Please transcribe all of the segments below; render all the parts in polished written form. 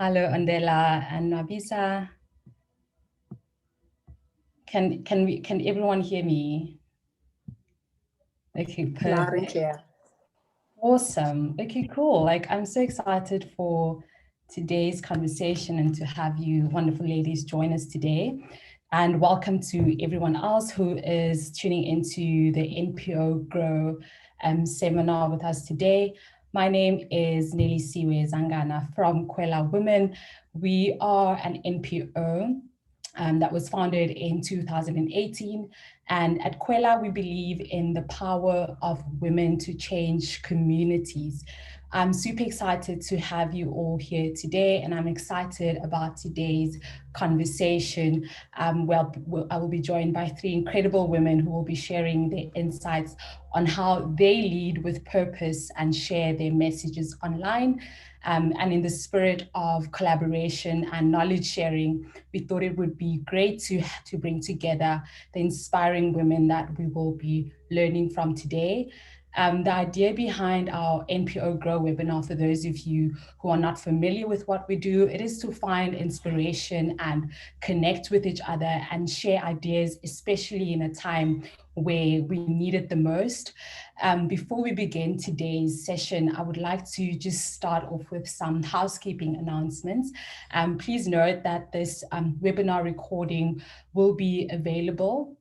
Hello, Andela and Nabisa. Can everyone hear me? Okay, Loud and perfect. clear. Awesome. Okay, cool. Like I'm so excited for today's conversation and to have you wonderful ladies join us today. And welcome to everyone else who is tuning into the NPO Grow seminar with us today. My name is Nelly Siwe Zangana from Kwela Women. We are an NPO that was founded in 2018. And at Kwela, we believe in the power of women to change communities. I'm super excited to have you all here today, and I'm excited about today's conversation. I will be joined by three incredible women who will be sharing their insights on how they lead with purpose and share their messages online. And in the spirit of collaboration and knowledge sharing, we thought it would be great to bring together the inspiring women that we will be learning from today. The idea behind our NPO Grow webinar, for those of you who are not familiar with what we do, it is to find inspiration and connect with each other and share ideas, especially in a time where we need it the most. Before we begin today's session, I would like to just start off with some housekeeping announcements. Please note that this webinar recording will be available.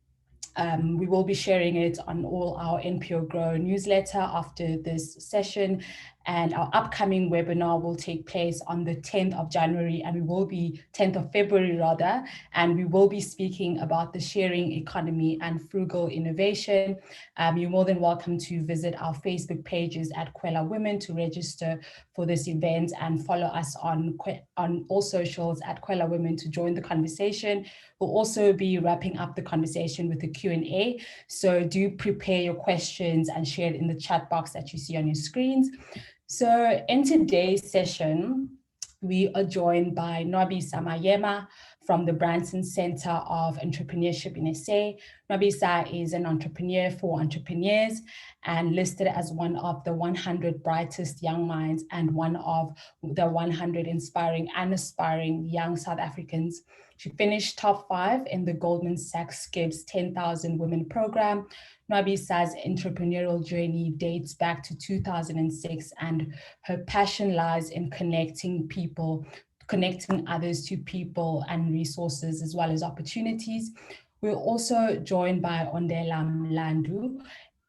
We will be sharing it on all our NPO Grow newsletter after this session. And our upcoming webinar will take place on the 10th of January, and we will be 10th of February rather, and we will be speaking about the sharing economy and frugal innovation. You're more than welcome to visit our Facebook pages at Kwela Women to register for this event and follow us on all socials at Kwela Women to join the conversation. We'll also be wrapping up the conversation with a Q&A. So do prepare your questions and share it in the chat box that you see on your screens. So in today's session, we are joined by Nobisa Mayema from the Branson Center of Entrepreneurship in SA. Nobisa is an entrepreneur for entrepreneurs and listed as one of the 100 brightest young minds and one of the 100 inspiring and aspiring young South Africans. She finished top 5 in the Goldman Sachs Gibbs 10,000 Women program. Nwabisa's entrepreneurial journey dates back to 2006, and her passion lies in connecting people, connecting others to people and resources as well as opportunities. We're also joined by Ondela Mlandu,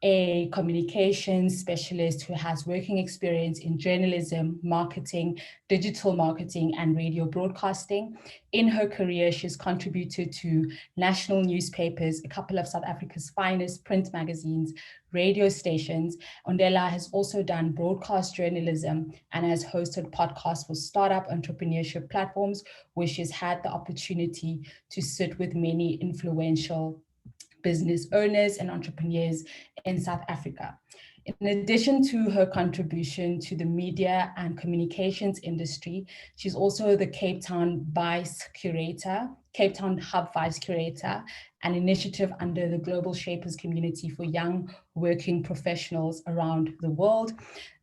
a communications specialist who has working experience in journalism, marketing, digital marketing, and radio broadcasting. In her career, she's contributed to national newspapers, a couple of South Africa's finest print magazines, radio stations. Ondela has also done broadcast journalism and has hosted podcasts for startup entrepreneurship platforms, where she's had the opportunity to sit with many influential business owners and entrepreneurs in South Africa. In addition to her contribution to the media and communications industry, she's also the Cape Town Cape Town Hub Vice Curator, an initiative under the Global Shapers community for young working professionals around the world.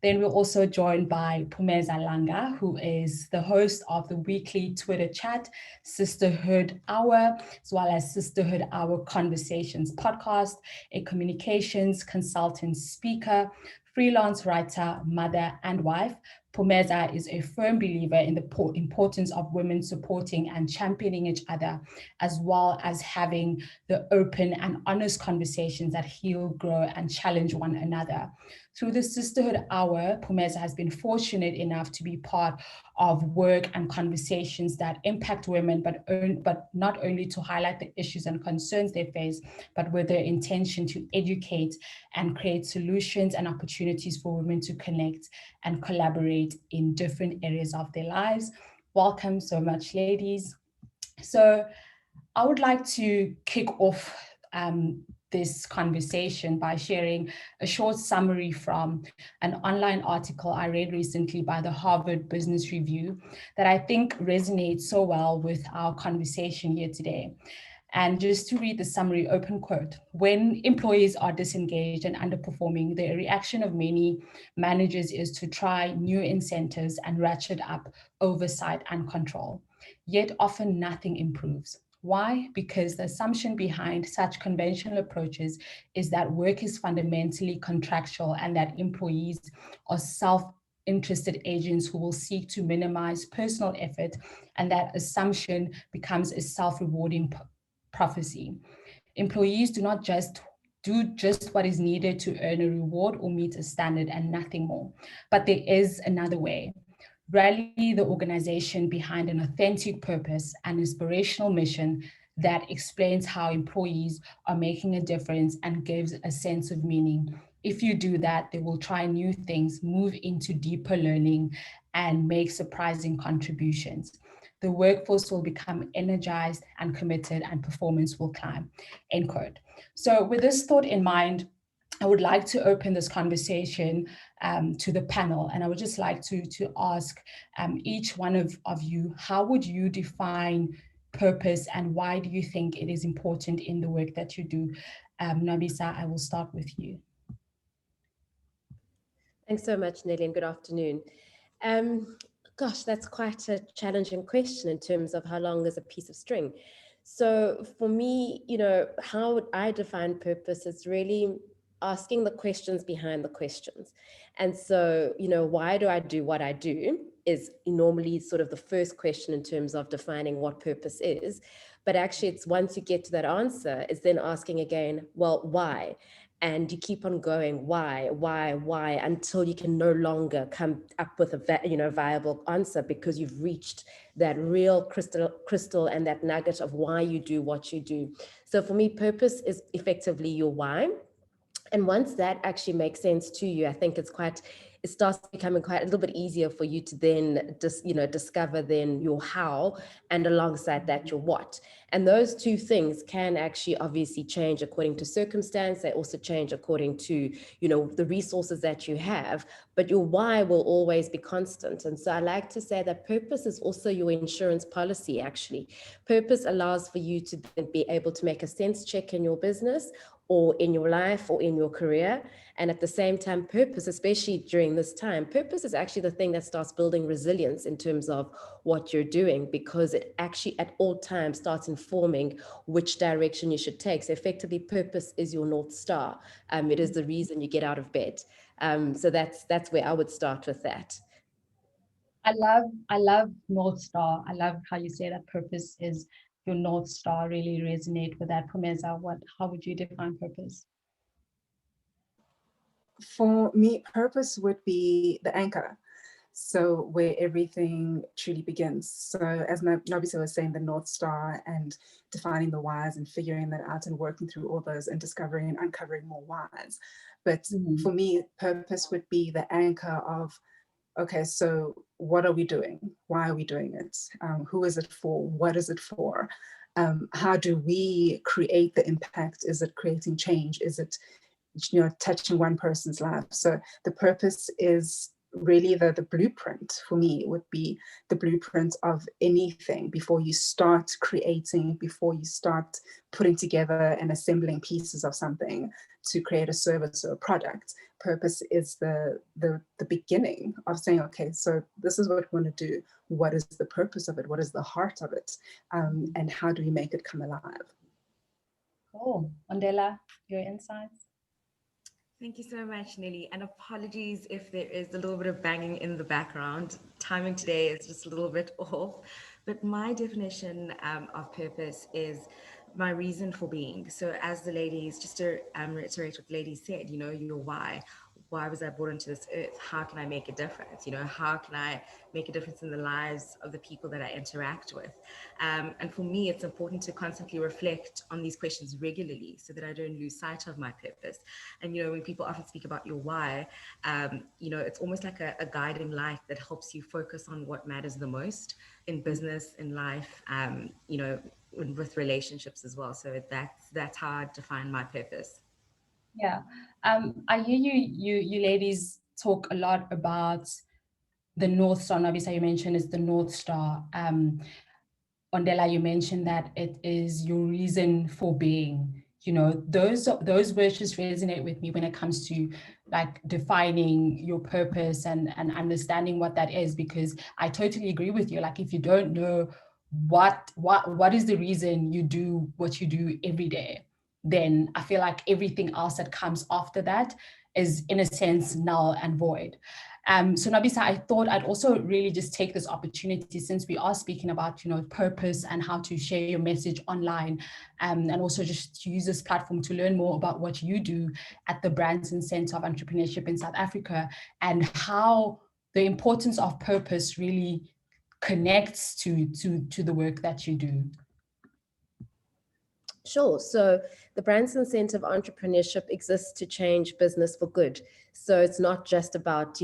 Then we're also joined by Pumeza Langa, who is the host of the weekly Twitter chat, Sisterhood Hour, as well as Sisterhood Hour Conversations podcast, a communications consultant, speaker, freelance writer, mother, and wife. Pumeza is a firm believer in the importance of women supporting and championing each other, as well as having the open and honest conversations that heal, grow, and challenge one another. Through the Sisterhood Hour, Pumeza has been fortunate enough to be part of work and conversations that impact women, but not only to highlight the issues and concerns they face, but with their intention to educate and create solutions and opportunities for women to connect and collaborate in different areas of their lives. Welcome so much, ladies. So I would like to kick off this conversation by sharing a short summary from an online article I read recently by the Harvard Business Review that I think resonates so well with our conversation here today. And just to read the summary, open quote, when employees are disengaged and underperforming, the reaction of many managers is to try new incentives and ratchet up oversight and control. Yet often nothing improves. Why? Because the assumption behind such conventional approaches is that work is fundamentally contractual and that employees are self-interested agents who will seek to minimize personal effort, and that assumption becomes a self-rewarding prophecy. Employees do not just do just what is needed to earn a reward or meet a standard and nothing more. But there is another way. Rally the organization behind an authentic purpose and inspirational mission that explains how employees are making a difference and gives a sense of meaning. If you do that, they will try new things, move into deeper learning, and make surprising contributions. The workforce will become energized and committed, and performance will climb. End quote. So, with this thought in mind, I would like to open this conversation to the panel, and I would just like to ask each one of you, how would you define purpose, and why do you think it is important in the work that you do? Nabisa, I will start with you. Thanks so much, Nelly, and good afternoon. Um, Gosh, that's quite a challenging question in terms of how long is a piece of string. So for me, how I define purpose is really asking the questions behind the questions. And so, why do I do what I do is normally sort of the first question in terms of defining what purpose is. But actually, it's once you get to that answer, is then asking again, well, why? And you keep on going, why, until you can no longer come up with a viable answer, because you've reached that real crystal and that nugget of why you do what you do. So for me, purpose is effectively your why. And once that actually makes sense to you, I think it starts becoming quite a little bit easier for you to then discover then your how, and alongside that your what. And those two things can actually obviously change according to circumstance. They also change according to the resources that you have, but your why will always be constant. And so I like to say that purpose is also your insurance policy. Actually, purpose allows for you to be able to make a sense check in your business, or in your life, or in your career. And at the same time, purpose, especially during this time, purpose is actually the thing that starts building resilience in terms of what you're doing, because it actually at all times starts informing which direction you should take. So effectively, purpose is your North Star. It is the reason you get out of bed. So that's where I would start with that. I love North Star. I love how you say that purpose is your North Star. Really resonate with that. Pumeza, how would you define purpose? For me, purpose would be the anchor. So where everything truly begins. So as Nobisa was saying, the North Star, and defining the whys and figuring that out and working through all those and discovering and uncovering more whys. But for me, purpose would be the anchor of, okay, so what are we doing? Why are we doing it? Who is it for? What is it for? How do we create the impact? Is it creating change? Is it touching one person's life? So the purpose is really the blueprint. For me, it would be the blueprint of anything before you start creating, before you start putting together and assembling pieces of something to create a service or a product. Purpose is the beginning of saying, okay, so this is what we want to do. What is the purpose of it? What is the heart of it? And how do we make it come alive? Cool. Mandela, your insights? Thank you so much, Nelly. And apologies if there is a little bit of banging in the background. Timing today is just a little bit off. But my definition of purpose is my reason for being. So, as the ladies, just to reiterate what the ladies said, your why. Why was I brought into this earth? How can I make a difference? How can I make a difference in the lives of the people that I interact with? And for me, it's important to constantly reflect on these questions regularly so that I don't lose sight of my purpose. And, when people often speak about your why, it's almost like a guiding light that helps you focus on what matters the most in business, in life, with relationships as well. So that's how I define my purpose. Yeah. I hear you ladies talk a lot about the North Star. Obviously, you mentioned is the North Star. Ondela, you mentioned that it is your reason for being. Those words just resonate with me when it comes to like defining your purpose and understanding what that is, because I totally agree with you. Like if you don't know what is the reason you do what you do every day, then I feel like everything else that comes after that is in a sense null and void. So Nabisa, I thought I'd also really just take this opportunity, since we are speaking about, purpose and how to share your message online, and also just to use this platform to learn more about what you do at the Branson Center of Entrepreneurship in South Africa, and how the importance of purpose really connects to the work that you do. Sure. So the Branson Center of Entrepreneurship exists to change business for good. So it's not just about,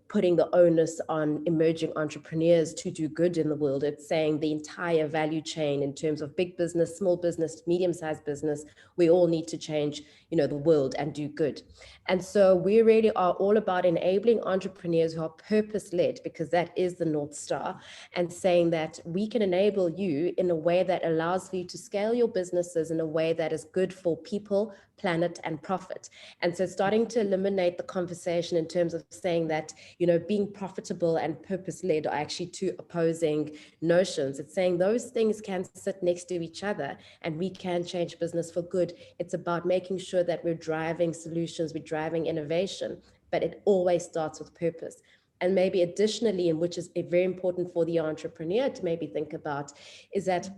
putting the onus on emerging entrepreneurs to do good in the world. It's saying the entire value chain in terms of big business, small business, medium-sized business, we all need to change, the world and do good. And so we really are all about enabling entrepreneurs who are purpose-led, because that is the North Star, and saying that we can enable you in a way that allows for you to scale your businesses in a way that is good for people, planet, and profit. And so starting to eliminate the conversation in terms of saying that, being profitable and purpose-led are actually two opposing notions. It's saying those things can sit next to each other and we can change business for good. It's about making sure that we're driving solutions, we're driving innovation, but it always starts with purpose. And maybe additionally, and which is very important for the entrepreneur to maybe think about, is that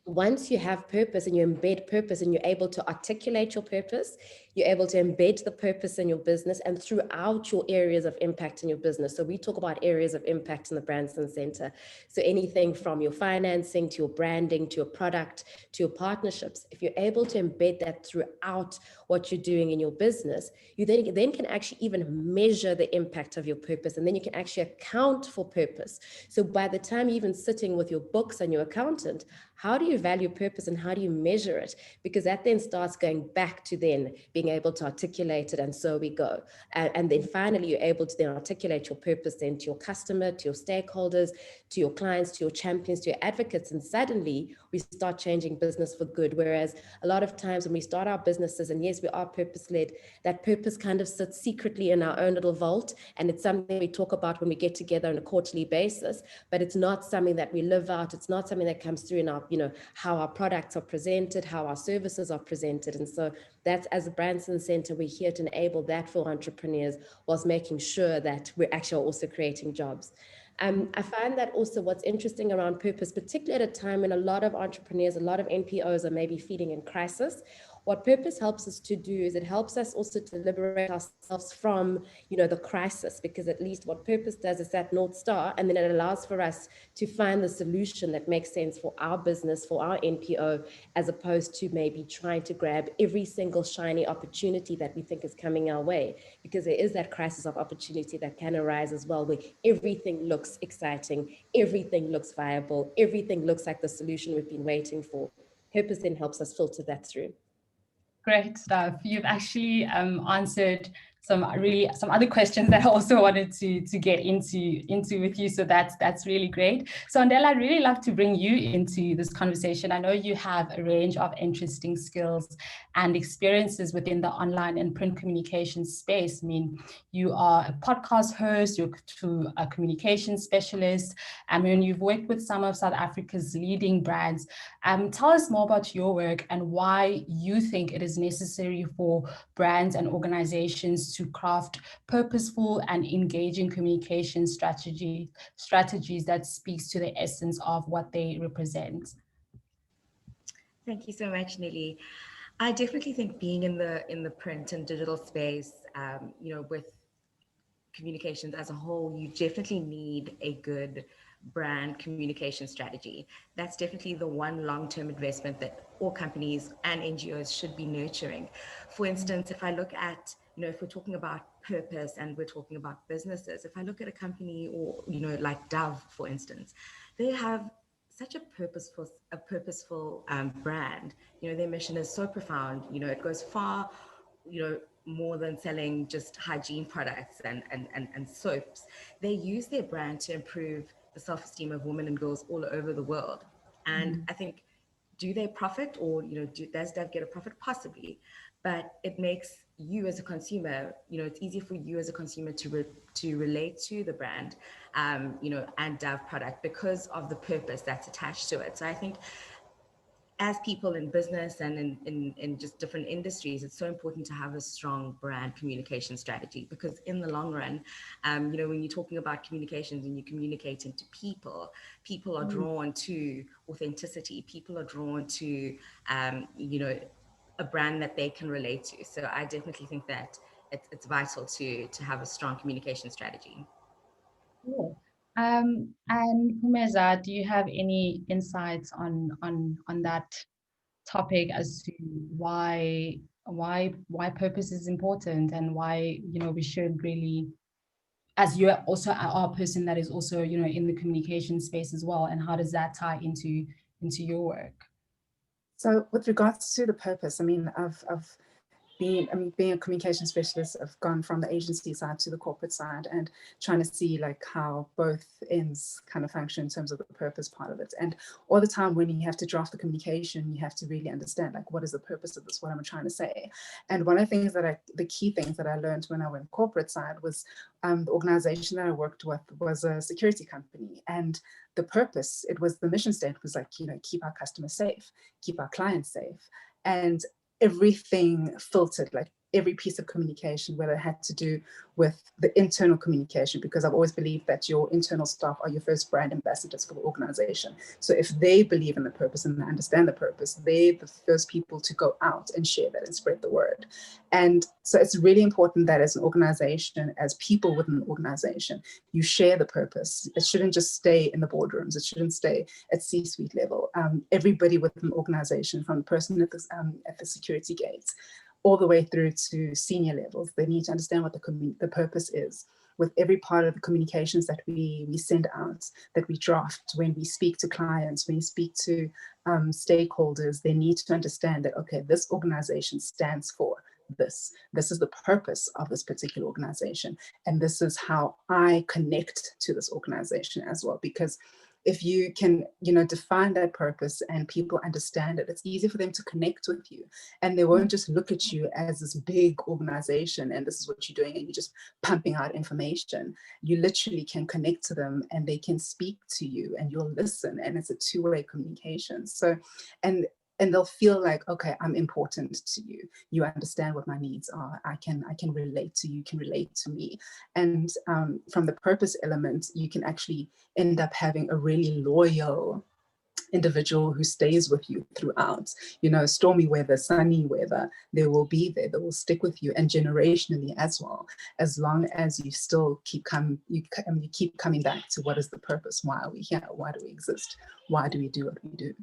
once you have purpose and you embed purpose and you're able to articulate your purpose, you're able to embed the purpose in your business and throughout your areas of impact in your business. So we talk about areas of impact in the Branson Center. So anything from your financing to your branding, to your product, to your partnerships, if you're able to embed that throughout what you're doing in your business, you then can actually even measure the impact of your purpose, and then you can actually account for purpose. So by the time you're even sitting with your books and your accountant, how do you value purpose and how do you measure it? Because that then starts going back to then being able to articulate it, and so we go. And then finally, you're able to then articulate your purpose then to your customer, to your stakeholders, to your clients, to your champions, to your advocates, and suddenly we start changing business for good. Whereas a lot of times when we start our businesses, and yes, we are purpose-led, that purpose kind of sits secretly in our own little vault, and it's something we talk about when we get together on a quarterly basis, but it's not something that we live out. It's not something that comes through in our, how our products are presented, how our services are presented. And so that's, as a Branson Center, we're here to enable that for entrepreneurs whilst making sure that we're actually also creating jobs. I find that also what's interesting around purpose, particularly at a time when a lot of entrepreneurs, a lot of NPOs are maybe feeling in crisis, what purpose helps us to do is it helps us also to liberate ourselves from, the crisis, because at least what purpose does is that North Star, and then it allows for us to find the solution that makes sense for our business, for our NPO, as opposed to maybe trying to grab every single shiny opportunity that we think is coming our way, because there is that crisis of opportunity that can arise as well, where everything looks exciting, everything looks viable, everything looks like the solution we've been waiting for. Purpose then helps us filter that through. Great stuff. You've actually answered some other questions that I also wanted to get into with you. So that's really great. So Ondela, I'd really love to bring you into this conversation. I know you have a range of interesting skills and experiences within the online and print communication space. I mean, you are a podcast host, you're a communication specialist, and you've worked with some of South Africa's leading brands. Tell us more about your work and why you think it is necessary for brands and organizations to craft purposeful and engaging communication strategies that speaks to the essence of what they represent. Thank you so much, Nelly. I definitely think being in the print and digital space, with communications as a whole, you definitely need a good brand communication strategy. That's definitely the one long-term investment that all companies and NGOs should be nurturing. For instance, if I look at, if we're talking about purpose and we're talking about businesses, if I look at a company or, like Dove, for instance, they have such a purposeful brand. Their mission is so profound. It goes far, more than selling just hygiene products and soaps. They use their brand to improve the self-esteem of women and girls all over the world. And I think, do they profit, or does Dove get a profit? Possibly, but it makes you as a consumer, it's easier for you as a consumer to relate to the brand, and Dove product, because of the purpose that's attached to it. So I think, as people in business and in just different industries, it's so important to have a strong brand communication strategy, because in the long run, when you're talking about communications and you're communicating to people, people are drawn to authenticity. People are drawn to, a brand that they can relate to. So I definitely think that it's vital to have a strong communication strategy. Cool. And Pumeza, do you have any insights on that topic as to why purpose is important, and why we should really, as you're also a person that is also in the communication space as well, and how does that tie into your work? So with regards to the purpose, I mean, being a communication specialist, I've gone from the agency side to the corporate side, and trying to see like how both ends kind of function in terms of the purpose part of it. And all the time when you have to draft the communication, you have to really understand like, what is the purpose of this? What am I trying to say? And one of the things the key things that I learned when I went corporate side was the organization that I worked with was a security company, and the purpose, it was the mission statement was like, keep our customers safe, keep our clients safe. And everything filtered, like every piece of communication, whether it had to do with the internal communication, because I've always believed that your internal staff are your first brand ambassadors for the organization. So if they believe in the purpose and they understand the purpose, they're the first people to go out and share that and spread the word. And so it's really important that as an organization, as people within the organization, you share the purpose. It shouldn't just stay in the boardrooms. It shouldn't stay at C-suite level. Everybody within the organization, from the person at the security gates all the way through to senior levels, they need to understand what the purpose is with every part of the communications that we send out, that we draft, when we speak to clients, when we speak to stakeholders. They need to understand that, okay, this organization stands for this. This is the purpose of this particular organization. And this is how I connect to this organization as well. Because if you can, define that purpose and people understand it, it's easy for them to connect with you. And they won't just look at you as this big organization and this is what you're doing and you're just pumping out information. You literally can connect to them and they can speak to you and you'll listen, and it's a two-way communication. So, and they'll feel like, okay, I'm important to you. You understand what my needs are. I can relate to you, you can relate to me. And from the purpose element, you can actually end up having a really loyal individual who stays with you throughout. Stormy weather, sunny weather, they will be there. They will stick with you, and generationally as well. As long as you still keep coming back to what is the purpose? Why are we here? Why do we exist? Why do we do what we do?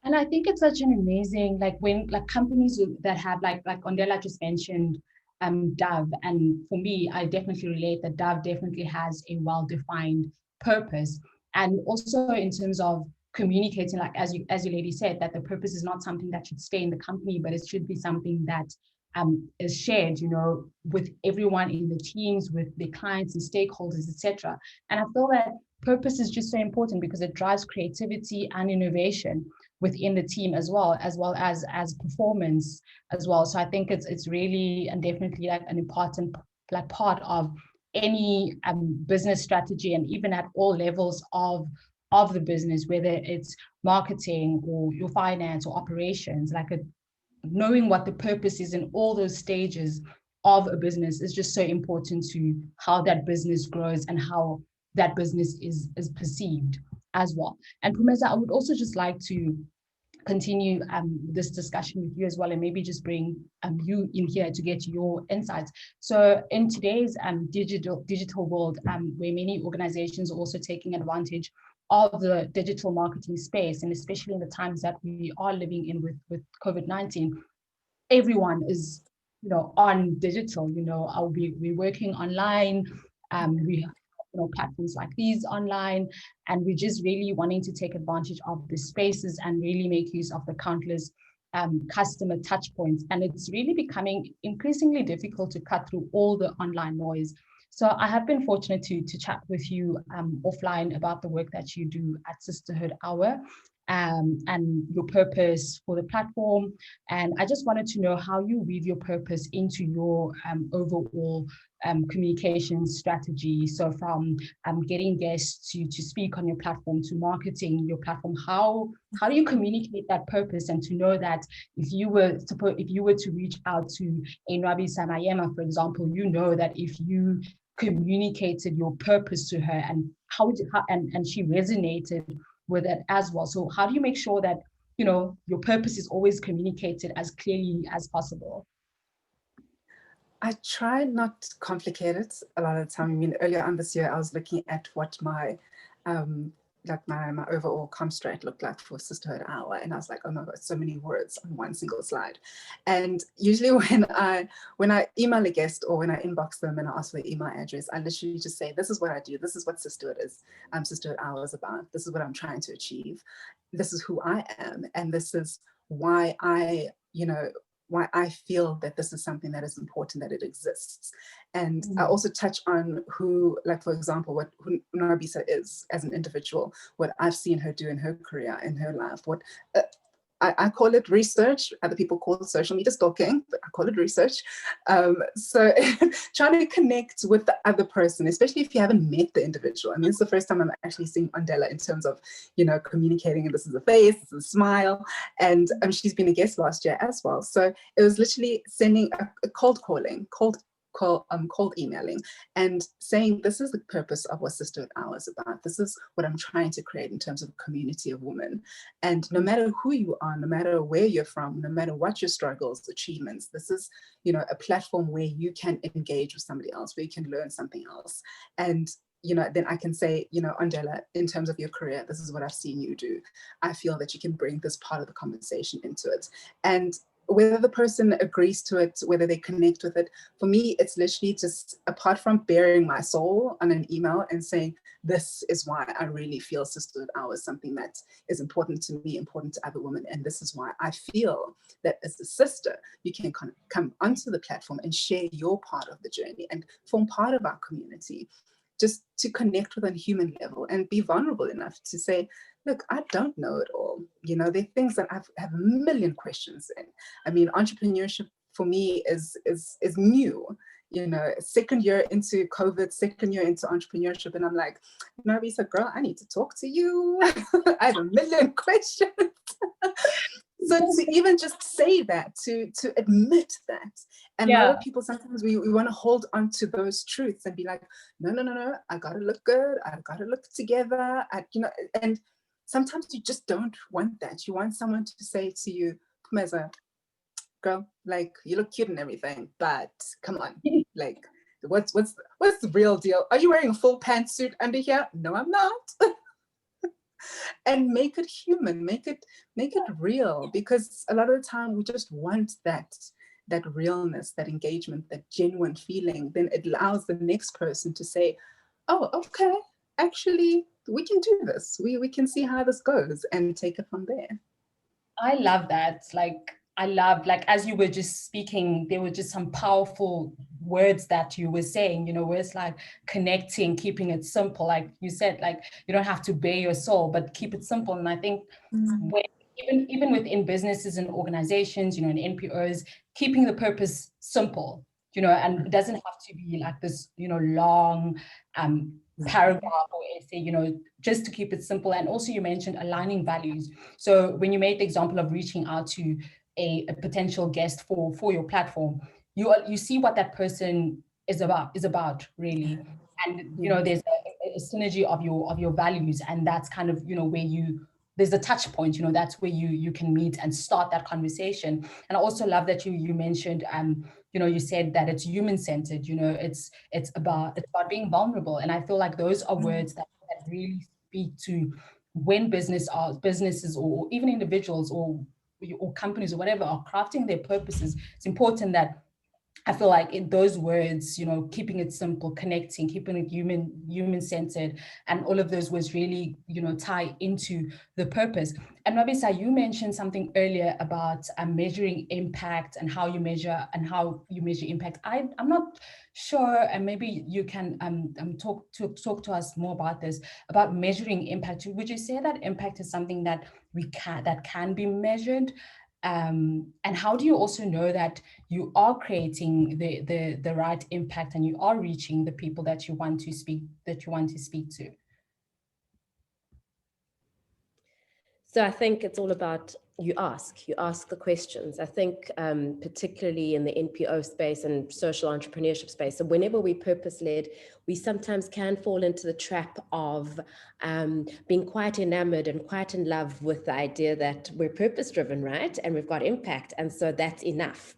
And I think it's such an amazing, when companies that have like Ondela just mentioned, Dove, and for me, I definitely relate that Dove definitely has a well-defined purpose. And also in terms of communicating, like as you lady said, that the purpose is not something that should stay in the company, but it should be something that is shared, with everyone in the teams, with the clients and stakeholders, etc. And I feel that purpose is just so important because it drives creativity and innovation within the team as well as performance as well. So I think it's really and definitely like an important part of any business strategy, and even at all levels of the business, whether it's marketing or your finance or operations, knowing what the purpose is in all those stages of a business is just so important to how that business grows and how that business is perceived as well. And Pumeza, I would also just like to continue this discussion with you as well, and maybe just bring you in here to get your insights. So in today's digital world, where many organizations are also taking advantage of the digital marketing space, and especially in the times that we are living in with COVID-19, everyone is on digital. We're working online, we platforms like these online, and we're just really wanting to take advantage of the spaces and really make use of the countless customer touch points. And it's really becoming increasingly difficult to cut through all the online noise. So I have been fortunate to chat with you offline about the work that you do at Sisterhood Hour. and your purpose for the platform. And I just wanted to know how you weave your purpose into your overall communication strategy. So from getting guests to speak on your platform, to marketing your platform, how do you communicate that purpose, and to know that if you were to reach out to a Nwabi Samayema, for example, you know that if you communicated your purpose to her and and she resonated with it as well. So how do you make sure that your purpose is always communicated as clearly as possible? I try not to complicate it a lot of the time. I mean, earlier on this year, I was looking at what my my overall construct looked like for Sisterhood Hour, and I was like, oh my god, so many words on one single slide. And usually when I email a guest or when I inbox them and I ask for their email address, I literally just say, this is what I do, this is what Sisterhood is, Sisterhood Hour is about, this is what I'm trying to achieve, this is who I am, and this is why why I feel that this is something that is important, that it exists. And I also touch on who, like, for example, who Nwabisa is as an individual, what I've seen her do in her career, in her life, what I call it research. Other people call it social media stalking, but I call it research. So trying to connect with the other person, especially if you haven't met the individual. And this is the first time I'm actually seeing Andela in terms of, communicating. And this is a face, this is a smile. And she's been a guest last year as well. So it was literally sending a cold emailing and saying, this is the purpose of what Sisterhood Hour is about. This is what I'm trying to create in terms of a community of women. And no matter who you are, no matter where you're from, no matter what your struggles, achievements, this is, a platform where you can engage with somebody else, where you can learn something else. And then I can say, Andela, in terms of your career, this is what I've seen you do. I feel that you can bring this part of the conversation into it. And whether the person agrees to it, whether they connect with it, for me, it's literally just, apart from bearing my soul on an email and saying, this is why I really feel Sisterhood Hour is something that is important to me, important to other women. And this is why I feel that as a sister, you can kind of come onto the platform and share your part of the journey and form part of our community, just to connect with on a human level and be vulnerable enough to say, look, I don't know it all. There are things that I have a million questions in. I mean, entrepreneurship for me is new. Second year into COVID, second year into entrepreneurship, and I'm like, Narisa, girl, I need to talk to you. I have a million questions. So to even just say that, to admit that, and a lot of people, sometimes we want to hold on to those truths and be like, no, I gotta look good, I gotta look together, and sometimes you just don't want that. You want someone to say to you, Pumeza, girl, like, you look cute and everything, but come on, like, what's the real deal? Are you wearing a full pantsuit under here? No, I'm not. And make it human, make it real, because a lot of the time we just want that realness, that engagement, that genuine feeling. Then it allows the next person to say, oh, okay, actually we can do this, we can see how this goes, and take it from there. I love that. I love, as you were just speaking, there were just some powerful words that you were saying, where it's like connecting, keeping it simple. Like you said, you don't have to bare your soul, but keep it simple. And I think when, even within businesses and organizations, and NPOs, keeping the purpose simple, and it doesn't have to be like this, long paragraph or essay, just to keep it simple. And also you mentioned aligning values. So when you made the example of reaching out to a potential guest for your platform, you see what that person is about really. And there's a synergy of your values, and that's kind of where there's a touch point, that's where you can meet and start that conversation. And I also love that you mentioned you said that it's human centered, it's about being vulnerable. And I feel like those are words that really speak to when businesses or even individuals or companies or whatever are crafting their purposes. It's important that I feel like those words, keeping it simple, connecting, keeping it human centered, and all of those words really, tie into the purpose. And Nobisa, you mentioned something earlier about measuring impact and how you measure impact. I'm not sure, and maybe you can talk to us more about this, about measuring impact. Would you say that impact is something that can be measured? And how do you also know that you are creating the right impact and you are reaching the people that you want to speak to? So I think it's all about you ask the questions. I think particularly in the NPO space and social entrepreneurship space, so whenever we purpose-led, we sometimes can fall into the trap of being quite enamored and quite in love with the idea that we're purpose-driven, right? And we've got impact, and so that's enough.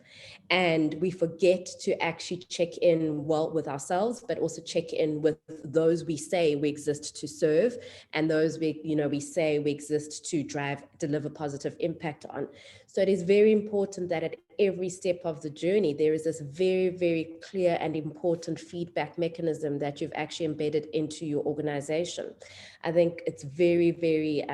And we forget to actually check in well with ourselves, but also check in with those we say we exist to serve, and those we say we exist to deliver positive impact on. So it is very important that at every step of the journey, there is this very, very clear and important feedback mechanism that you've actually embedded into your organization. I think it's very, very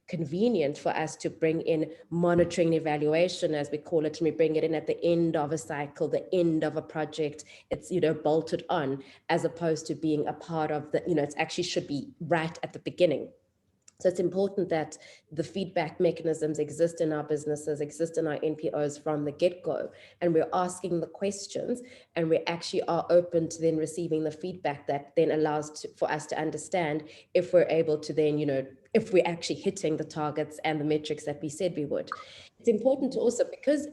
convenient for us to bring in monitoring and evaluation, as we call it, and we bring it in at the end of a cycle, the end of a project. It's bolted on, as opposed to being a part of the, it actually should be right at the beginning. So it's important that the feedback mechanisms exist in our businesses, exist in our NPOs from the get-go, and we're asking the questions, and we actually are open to then receiving the feedback that then allows for us to understand if we're able to then, if we're actually hitting the targets and the metrics that we said we would. It's important to also, because,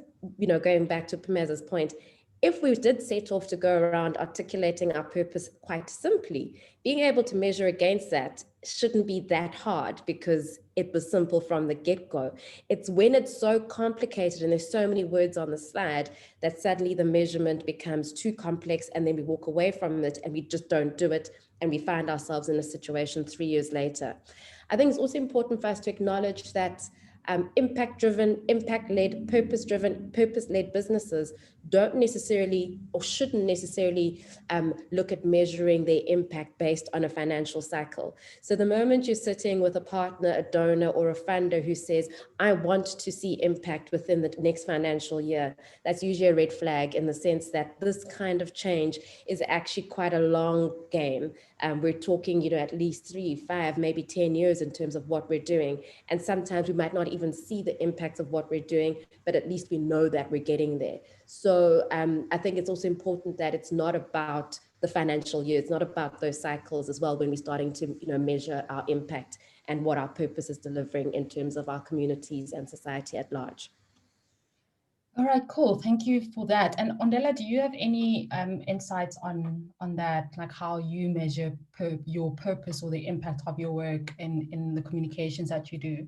going back to Pamela's point, if we did set off to go around articulating our purpose quite simply, being able to measure against that shouldn't be that hard because it was simple from the get-go. It's when it's so complicated and there's so many words on the slide that suddenly the measurement becomes too complex, and then we walk away from it and we just don't do it, and we find ourselves in a situation 3 years later. I think it's also important for us to acknowledge that impact-driven, impact-led, purpose-driven, purpose-led businesses don't necessarily or shouldn't necessarily look at measuring their impact based on a financial cycle. So the moment you're sitting with a partner, a donor, or a funder who says, I want to see impact within the next financial year, that's usually a red flag, in the sense that this kind of change is actually quite a long game. We're talking, at least 3, 5, maybe 10 years in terms of what we're doing. And sometimes we might not even see the impacts of what we're doing, but at least we know that we're getting there. So I think it's also important that it's not about the financial year. It's not about those cycles as well when we're starting to measure our impact and what our purpose is delivering in terms of our communities and society at large. All right, cool. Thank you for that. And Ondela, do you have any insights on that, like how you measure your purpose or the impact of your work in the communications that you do?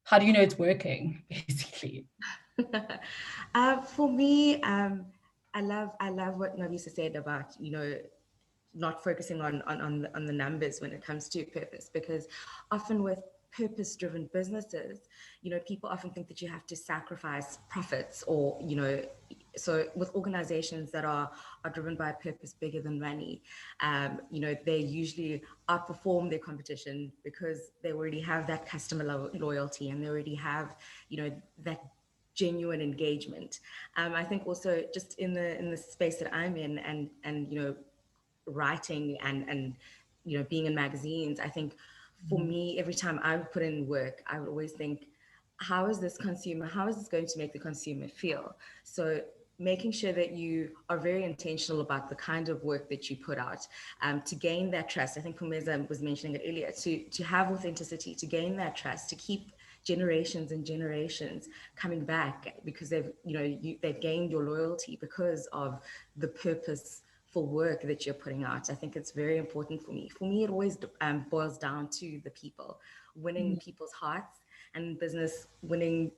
How do you know it's working, basically? For me, I love what Nobisa said about not focusing on the numbers when it comes to purpose, because often with purpose-driven businesses, people often think that you have to sacrifice profits, or so with organizations that are driven by a purpose bigger than money, they usually outperform their competition because they already have that customer loyalty, and they already have that genuine engagement. I think also just in the space that I'm in, and writing and being in magazines, I think for me, every time I would put in work, I would always think, how is this going to make the consumer feel? So making sure that you are very intentional about the kind of work that you put out, to gain that trust. I think Pumeza was mentioning it earlier, to have authenticity, to gain that trust, to keep generations and generations coming back, because they've gained your loyalty because of the purpose for work that you're putting out. I think it's very important for me. For me, it always boils down to the people, winning people's hearts, and business winning,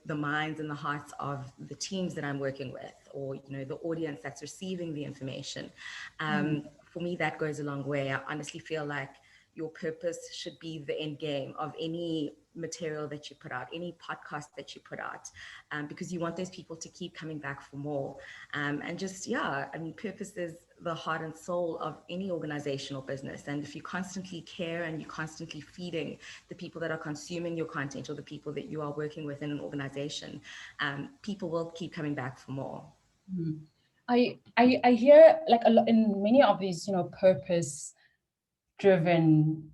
the minds and the hearts of the teams that I'm working with, or, the audience that's receiving the information. For me, that goes a long way. I honestly feel like, your purpose should be the end game of any material that you put out, any podcast that you put out, because you want those people to keep coming back for more. And just, yeah, I mean, purpose is the heart and soul of any organizational business. And if you constantly care and you're constantly feeding the people that are consuming your content or the people that you are working with in an organization, people will keep coming back for more. I hear like a lot in many of these, purpose driven,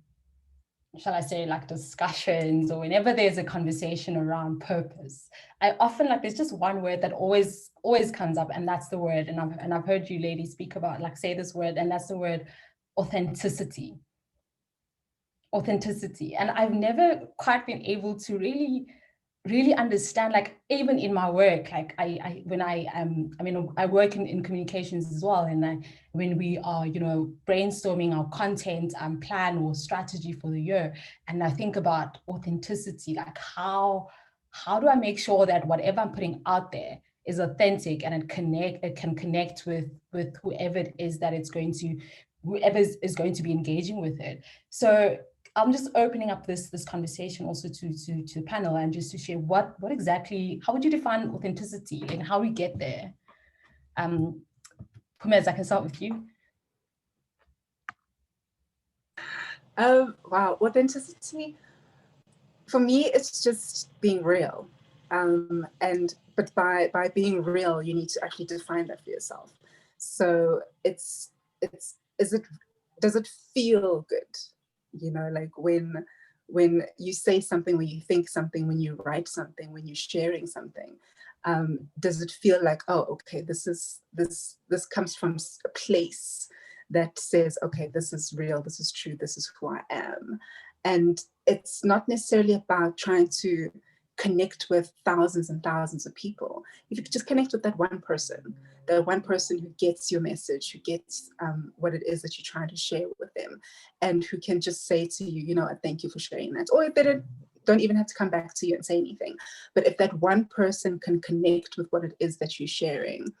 shall I say, like discussions, or whenever there's a conversation around purpose, I often, like, there's just one word that always comes up, and that's the word, and I've heard you ladies speak about, like, say this word, and that's the word authenticity. And I've never quite been able to really understand, like, even in my work, like I when I work in communications as well, and when we are brainstorming our content and plan or strategy for the year, and I think about authenticity, like how do I make sure that whatever I'm putting out there is authentic, and it can connect with whoever it is that whoever is going to be engaging with it. So I'm just opening up this conversation also to the panel, and just to share what exactly, how would you define authenticity and how we get there? Pumez, I can start with you. Wow, authenticity, for me, it's just being real. But by being real, you need to actually define that for yourself. So does it feel good? Like when you say something, when you think something, when you write something, when you're sharing something, does it feel like, oh, okay, this comes from a place that says, okay, this is real, this is true, this is who I am. And it's not necessarily about trying to connect with thousands and thousands of people. If you could just connect with that one person who gets your message, who gets what it is that you're trying to share with them, and who can just say to you, thank you for sharing that. Or if they don't even have to come back to you and say anything. But if that one person can connect with what it is that you're sharing,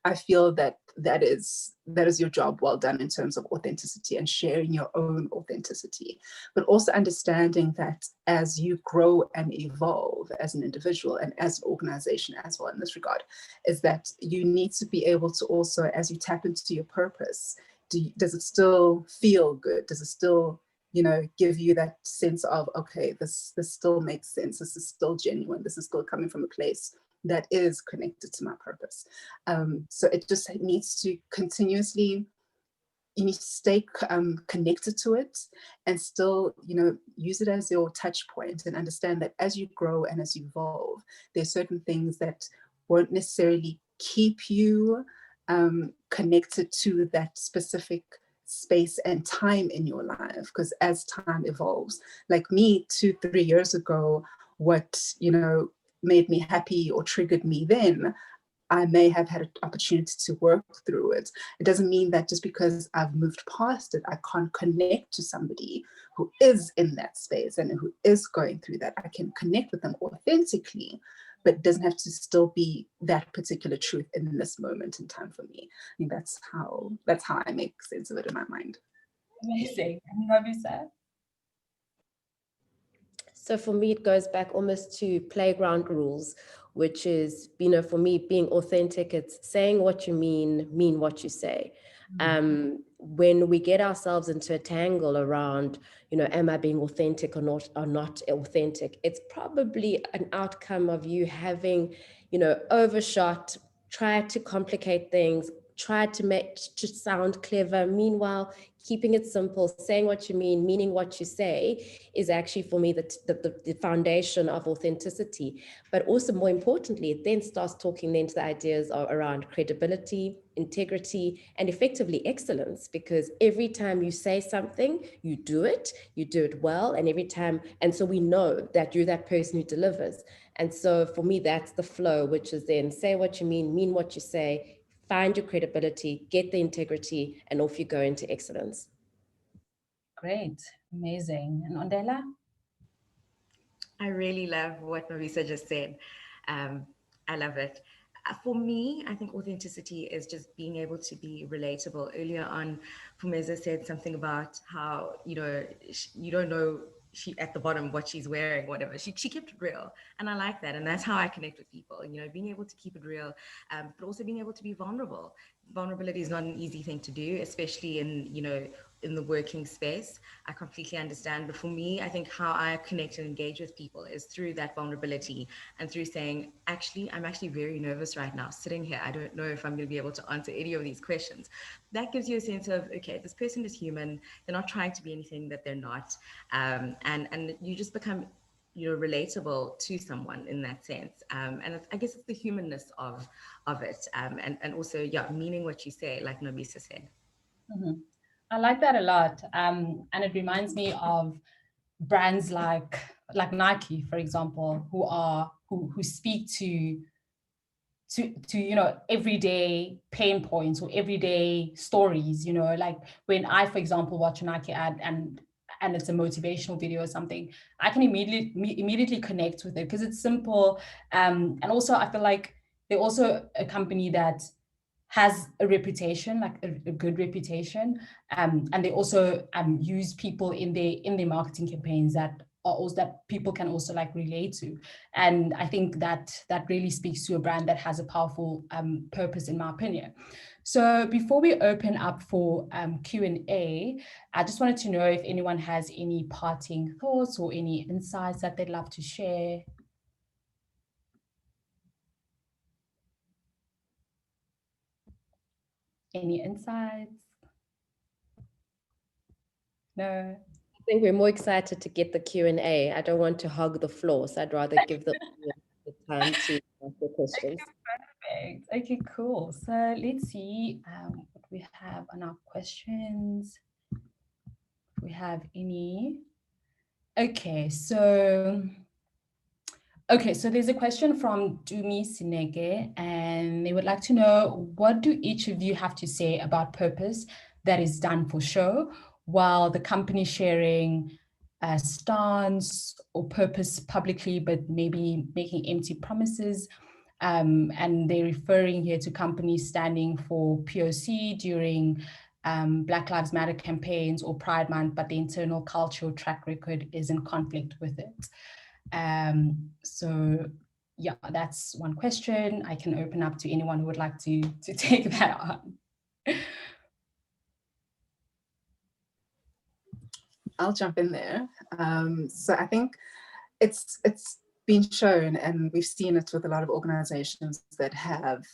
I feel that is your job well done in terms of authenticity and sharing your own authenticity, but also understanding that as you grow and evolve as an individual and as an organization as well in this regard, is that you need to be able to also, as you tap into your purpose, does it still feel good? Does it still give you that sense of, okay, this still makes sense, this is still genuine, this is still coming from a place that is connected to my purpose. So it just needs to continuously, you need to stay connected to it, and still, use it as your touch point, and understand that as you grow and as you evolve, there's certain things that won't necessarily keep you connected to that specific space and time in your life, because as time evolves, like me 2-3 years ago, what made me happy or triggered me then, I may have had an opportunity to work through it. It doesn't mean that just because I've moved past it, I can't connect to somebody who is in that space and who is going through that. I can connect with them authentically, but it doesn't have to still be that particular truth in this moment in time for me. I think that's how I make sense of it in my mind. Amazing. And what have you said? So for me, it goes back almost to playground rules, which is, for me, being authentic, it's saying what you mean what you say. When we get ourselves into a tangle around, am I being authentic or not authentic? It's probably an outcome of you having, overshot, tried to complicate things, tried to sound clever. Meanwhile, keeping it simple, saying what you mean, meaning what you say, is actually for me the foundation of authenticity. But also, more importantly, it then starts talking then to the ideas around credibility, integrity, and effectively excellence, because every time you say something, you do it well, and so we know that you're that person who delivers. And so for me, that's the flow, which is then say what you mean what you say, find your credibility, get the integrity, and off you go into excellence. Great, amazing. And Ondela? I really love what Marisa just said. I love it. For me, I think authenticity is just being able to be relatable. Earlier on, Pumeza said something about how, you don't know she at the bottom what she's wearing, whatever. She kept it real. And I like that. And that's how I connect with people, being able to keep it real, but also being able to be vulnerable. Vulnerability is not an easy thing to do, especially in the working space. I completely understand. But for me, I think how I connect and engage with people is through that vulnerability and through saying, actually, I'm actually very nervous right now sitting here. I don't know if I'm going to be able to answer any of these questions. That gives you a sense of, okay, this person is human. They're not trying to be anything that they're not. And you just become relatable to someone in that sense. And I guess it's the humanness of it. And also, yeah, meaning what you say, like Nobisa said. Mm-hmm. I like that a lot. And it reminds me of brands like Nike, for example, who speak to everyday pain points or everyday stories. Like when I, for example, watch a Nike ad and it's a motivational video or something, I can immediately connect with it because it's simple. And also I feel like they're also a company that has a reputation, like a good reputation, and they also use people in their marketing campaigns that are also that people can also like relate to. And I think that really speaks to a brand that has a powerful purpose, in my opinion. So before we open up for Q&A, I just wanted to know if anyone has any parting thoughts or any insights that they'd love to share. Any insights? No. I think we're more excited to get the Q&A. I don't want to hog the floor, so I'd rather give the time to ask the questions. Perfect. Okay, cool. So let's see what we have on our questions. If we have any. Okay, so there's a question from Dumi Sinege, and they would like to know, what do each of you have to say about purpose that is done for show, while the company sharing a stance or purpose publicly, but maybe making empty promises? And they're referring here to companies standing for POC during Black Lives Matter campaigns or Pride Month, but the internal cultural track record is in conflict with it. So yeah, that's one question. I can open up to anyone who would like to take that on. I'll jump in there. So I think it's been shown, and we've seen it with a lot of organizations that have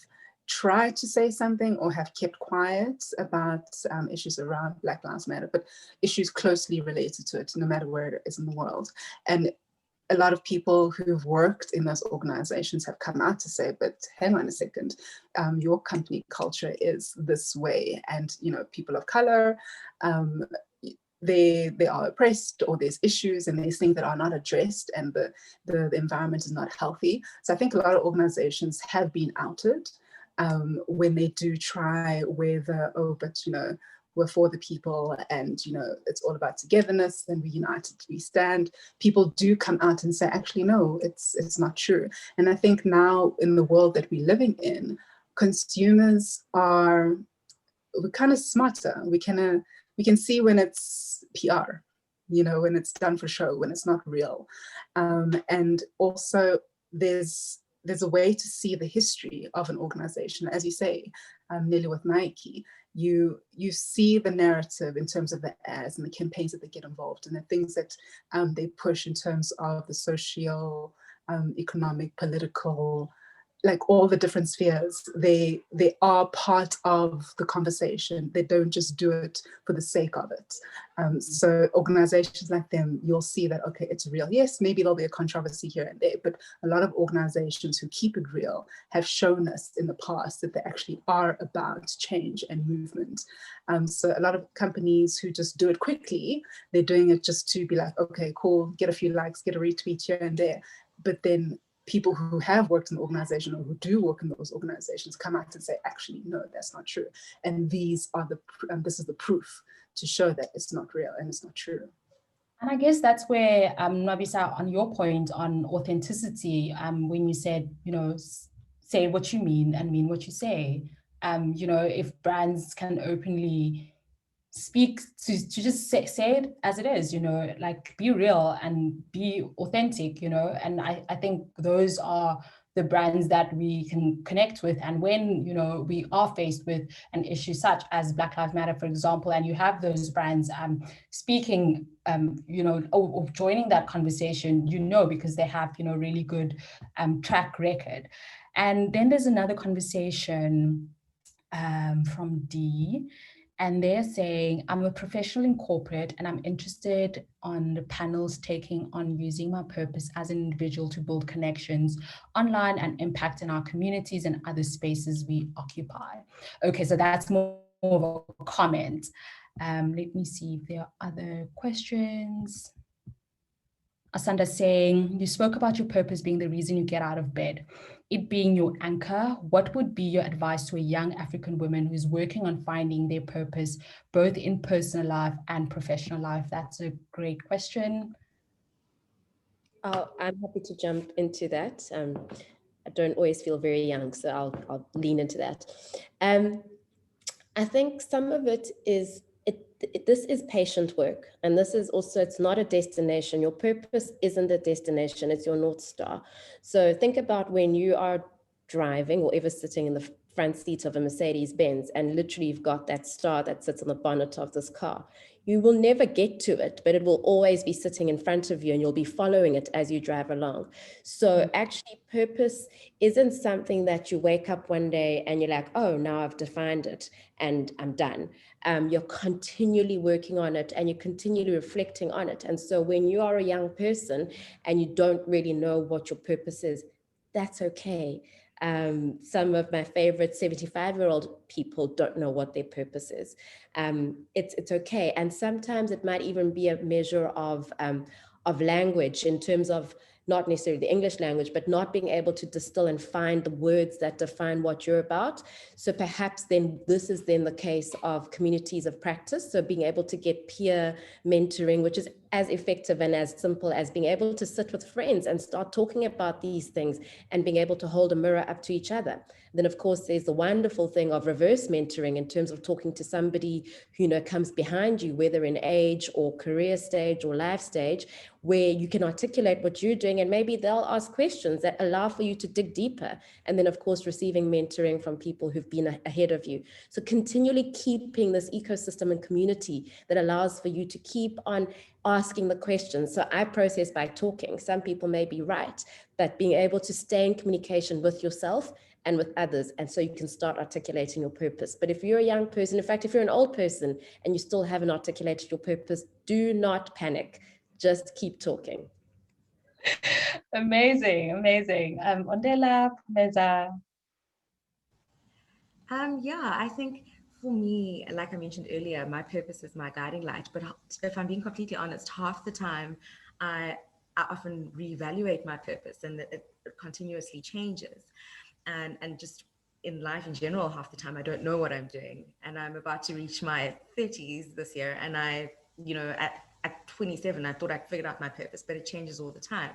tried to say something or have kept quiet about issues around Black Lives Matter, but issues closely related to it, no matter where it is in the world. And a lot of people who've worked in those organizations have come out to say, but hang on a second, your company culture is this way. And, people of color, they are oppressed, or there's issues and there's things that are not addressed, and the environment is not healthy. So I think a lot of organizations have been outed when they do try with, but we're for the people, and it's all about togetherness, and we united we stand. People do come out and say, actually, no, it's not true. And I think now in the world that we're living in, consumers we're kind of smarter. We can see when it's PR, when it's done for show, when it's not real. And also there's a way to see the history of an organization. As you say, nearly with Nike, you see the narrative in terms of the ads and the campaigns that they get involved in, the things that they push in terms of the social, economic, political, like all the different spheres. They are part of the conversation. They don't just do it for the sake of it. So organizations like them, you'll see that, okay, it's real. Yes, maybe there'll be a controversy here and there, but a lot of organizations who keep it real have shown us in the past that they actually are about change and movement. So a lot of companies who just do it quickly, they're doing it just to be like, okay, cool, get a few likes, get a retweet here and there. But then people who have worked in the organization or who do work in those organizations come out and say, actually, no, that's not true. And this is the proof to show that it's not real and it's not true. And I guess that's where, Nabisa, on your point on authenticity, when you said, say what you mean and mean what you say. You know, if brands can openly speak to just say it as it is, you know, like be real and be authentic, you know, and I think those are the brands that we can connect with. And when, you know, we are faced with an issue such as Black Lives Matter, for example, and you have those brands speaking, you know, or joining that conversation, you know, because they have, you know, really good track record. And then there's another conversation from D, and they're saying, I'm a professional in corporate and I'm interested on the panels taking on using my purpose as an individual to build connections online and impact in our communities and other spaces we occupy. Okay, so that's more of a comment. Let me see if there are other questions. Asanda saying, you spoke about your purpose being the reason you get out of bed, it being your anchor. What would be your advice to a young African woman who's working on finding their purpose, both in personal life and professional life? That's a great question. I'm happy to jump into that. I don't always feel very young, so I'll lean into that. I think some of it is, this is patient work, and this is also, it's not a destination. Your purpose isn't a destination, it's your North Star. So think about when you are driving or ever sitting in the front seat of a Mercedes Benz, and literally you've got that star that sits on the bonnet of this car. You will never get to it, but it will always be sitting in front of you and you'll be following it as you drive along. So actually purpose isn't something that you wake up one day and you're like, oh, now I've defined it and I'm done. You're continually working on it and you're continually reflecting on it. And so when you are a young person and you don't really know what your purpose is, that's okay. Some of my favorite 75-year-old people don't know what their purpose is. It's okay. And sometimes it might even be a measure of language, in terms of not necessarily the English language, but not being able to distill and find the words that define what you're about. So perhaps then this is then the case of communities of practice. So being able to get peer mentoring, which is as effective and as simple as being able to sit with friends and start talking about these things and being able to hold a mirror up to each other. Then of course, there's the wonderful thing of reverse mentoring, in terms of talking to somebody who, you know, comes behind you, whether in age or career stage or life stage, where you can articulate what you're doing, and maybe they'll ask questions that allow for you to dig deeper. And then of course, receiving mentoring from people who've been ahead of you. So continually keeping this ecosystem and community that allows for you to keep on asking the questions. So I process by talking. Some people may be right, but being able to stay in communication with yourself and with others. And so you can start articulating your purpose. But if you're a young person, in fact, if you're an old person and you still haven't articulated your purpose, do not panic. Just keep talking. Amazing, amazing. Ondela, Meza. Yeah, I think for me, like I mentioned earlier, my purpose is my guiding light. But if I'm being completely honest, half the time I often reevaluate my purpose, and it continuously changes. And just in life in general, half the time I don't know what I'm doing. And I'm about to reach my 30s this year, and I, you know, at 27, I thought I'd figured out my purpose, but it changes all the time.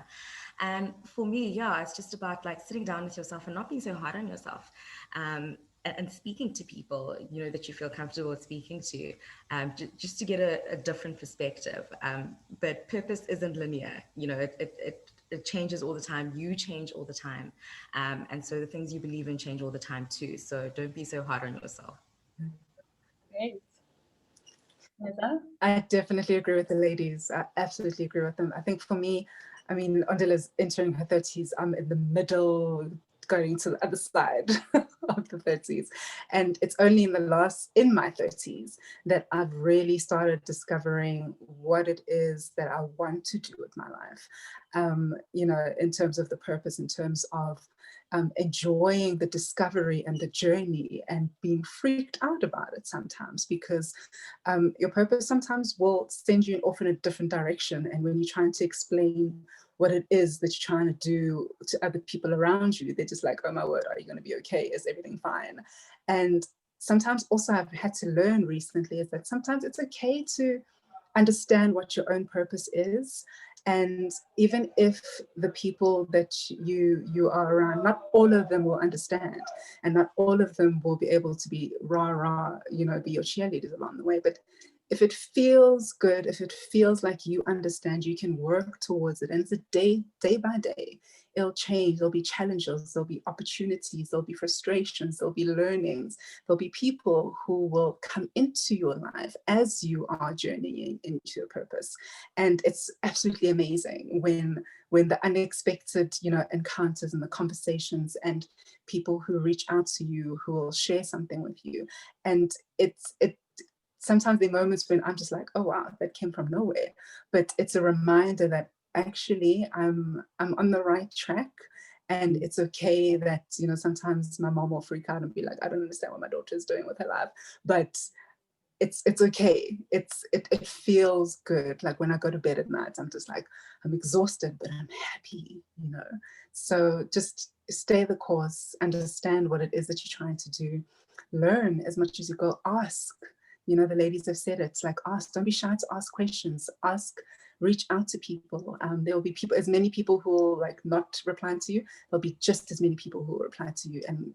And for me, yeah, it's just about like sitting down with yourself and not being so hard on yourself. And speaking to people, you know, that you feel comfortable speaking to, just to get a different perspective. But purpose isn't linear, you know, it changes all the time. You change all the time. And so the things you believe in change all the time too. So don't be so hard on yourself. Great. Meza? I definitely agree with the ladies. I absolutely agree with them. I think for me, I mean, Ondela's entering her 30s. I'm in the middle, going to the other side of the 30s. And it's only in my 30s that I've really started discovering what it is that I want to do with my life. You know, in terms of the purpose, in terms of enjoying the discovery and the journey, and being freaked out about it sometimes, because your purpose sometimes will send you off in a different direction. And when you're trying to explain what it is that you're trying to do to other people around you, they're just like, oh my word, are you going to be okay? Is everything fine? And sometimes also I've had to learn recently is that sometimes it's okay to understand what your own purpose is. And even if the people that you are around, not all of them will understand, and not all of them will be able to be rah, be your cheerleaders along the way. But if it feels good, if it feels like you understand, you can work towards it. And it's a day by day. It'll change. There'll be challenges, there'll be opportunities, there'll be frustrations, there'll be learnings, there'll be people who will come into your life as you are journeying into your purpose. And it's absolutely amazing when the unexpected, encounters and the conversations and people who reach out to you, who will share something with you. And it sometimes there are moments when I'm just like, oh wow, that came from nowhere. But it's a reminder that actually I'm on the right track. And it's okay that, sometimes my mom will freak out and be like, I don't understand what my daughter is doing with her life. But it's okay. It feels good. Like when I go to bed at night, I'm just like, I'm exhausted, but I'm happy, So just stay the course, understand what it is that you're trying to do, learn as much as you go, ask. The ladies have said it's like, ask, don't be shy to ask questions, reach out to people. There will be people, as many people who will like not reply to you, there'll be just as many people who will reply to you and,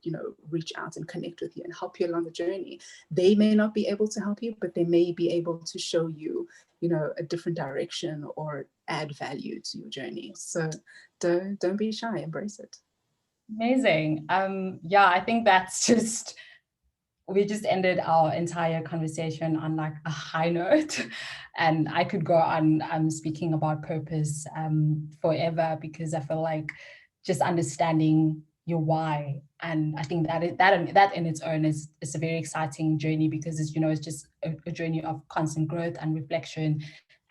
reach out and connect with you and help you along the journey. They may not be able to help you, but they may be able to show you, a different direction or add value to your journey. So don't be shy, embrace it. Amazing. Yeah, I think that's just, we just ended our entire conversation on like a high note, and I could go on speaking about purpose forever, because I feel like just understanding your why, and I think that in its own is a very exciting journey, because it's just a journey of constant growth and reflection,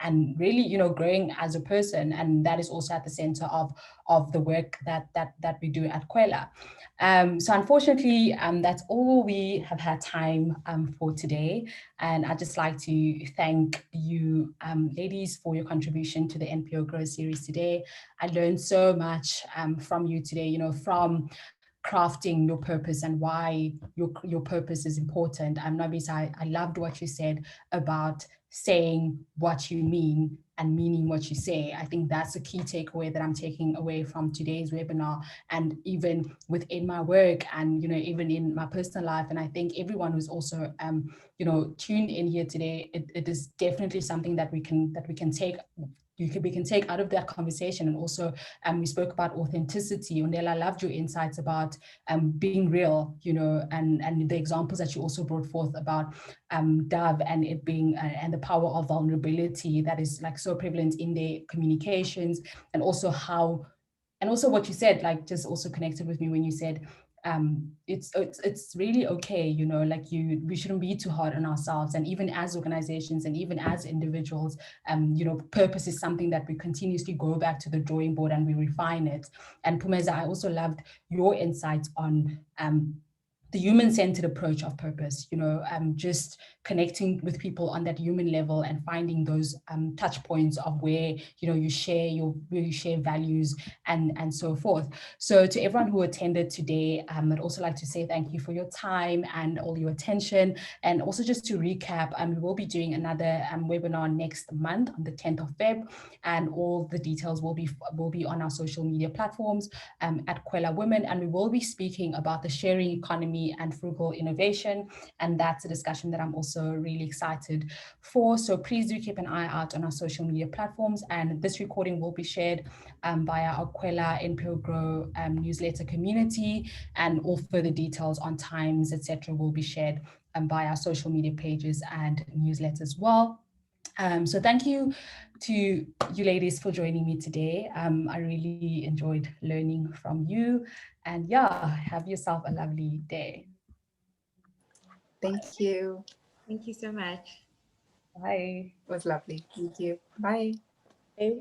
and really growing as a person, and that is also at the center of the work that we do at Kwela. So unfortunately, that's all we have had time for today. And I'd just like to thank you, ladies, for your contribution to the NPO Grow series today. I learned so much from you today, from crafting your purpose and why your purpose is important. Nabisa, I loved what you said about saying what you mean and meaning what you say. I think that's a key takeaway that I'm taking away from today's webinar, and even within my work and even in my personal life. And I think everyone who's also tuned in here today, it is definitely something that we can take. We can take out of that conversation. And also we spoke about authenticity. Ondela, I loved your insights about being real, and the examples that you also brought forth about Dove and it being and the power of vulnerability that is like so prevalent in their communications. And also what you said, like just also connected with me when you said it's really okay, we shouldn't be too hard on ourselves. And even as organizations and even as individuals, purpose is something that we continuously go back to the drawing board and we refine it. And Pumeza, I also loved your insights on the human-centered approach of purpose, just connecting with people on that human level and finding those touch points of where, you share values and so forth. So to everyone who attended today, I'd also like to say thank you for your time and all your attention. And also just to recap, we will be doing another webinar next month on the 10th of Feb, and all the details will be on our social media platforms at Kwela Women, and we will be speaking about the sharing economy and frugal innovation. And that's a discussion that I'm also really excited for. So please do keep an eye out on our social media platforms. And this recording will be shared via our Kwela NPO Grow newsletter community, and all further details on times, etc., will be shared by our social media pages and newsletters as well. So thank you to you ladies for joining me today. I really enjoyed learning from you, and yeah, have yourself a lovely day. Thank you. Thank you so much. Bye. It was lovely. Thank you. Bye. Okay.